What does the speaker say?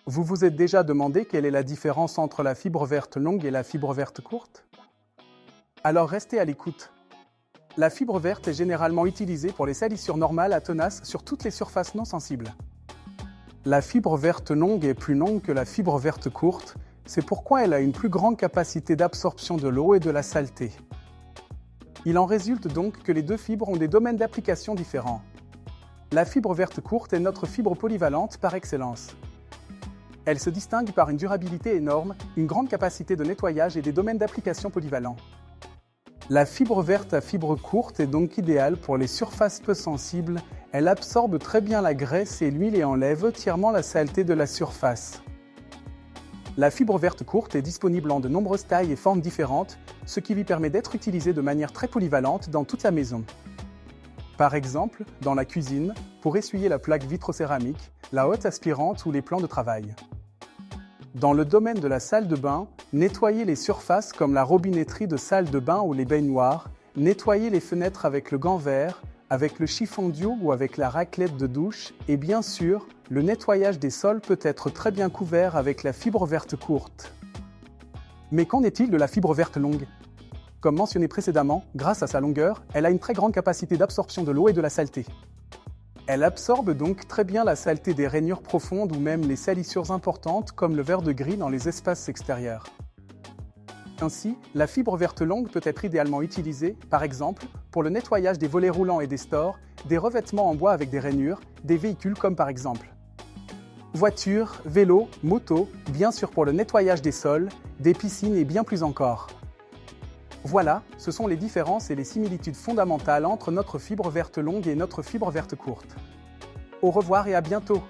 Vous vous êtes déjà demandé quelle est la différence entre la fibre verte longue et la fibre verte courte? Alors restez à l'écoute. La fibre verte est généralement utilisée pour les salissures normales à tenace sur toutes les surfaces non sensibles. La fibre verte longue est plus longue que la fibre verte courte, c'est pourquoi elle a une plus grande capacité d'absorption de l'eau et de la saleté. Il en résulte donc que les deux fibres ont des domaines d'application différents. La fibre verte courte est notre fibre polyvalente par excellence. Elle se distingue par une durabilité énorme, une grande capacité de nettoyage et des domaines d'application polyvalents. La fibre verte à fibre courte est donc idéale pour les surfaces peu sensibles. Elle absorbe très bien la graisse et l'huile et enlève entièrement la saleté de la surface. La fibre verte courte est disponible en de nombreuses tailles et formes différentes, ce qui lui permet d'être utilisée de manière très polyvalente dans toute la maison. Par exemple, dans la cuisine, pour essuyer la plaque vitrocéramique, la hotte aspirante ou les plans de travail. Dans le domaine de la salle de bain, nettoyer les surfaces comme la robinetterie de salle de bain ou les baignoires, nettoyer les fenêtres avec le gant vert, avec le chiffon d'eau ou avec la raclette de douche, et bien sûr, le nettoyage des sols peut être très bien couvert avec la fibre verte courte. Mais qu'en est-il de la fibre verte longue? Comme mentionné précédemment, grâce à sa longueur, elle a une très grande capacité d'absorption de l'eau et de la saleté. Elle absorbe donc très bien la saleté des rainures profondes ou même les salissures importantes comme le verre de gris dans les espaces extérieurs. Ainsi, la fibre verte longue peut être idéalement utilisée, par exemple, pour le nettoyage des volets roulants et des stores, des revêtements en bois avec des rainures, des véhicules comme par exemple voitures, vélos, motos, bien sûr pour le nettoyage des sols, des piscines et bien plus encore. Voilà, ce sont les différences et les similitudes fondamentales entre notre fibre verte longue et notre fibre verte courte. Au revoir et à bientôt!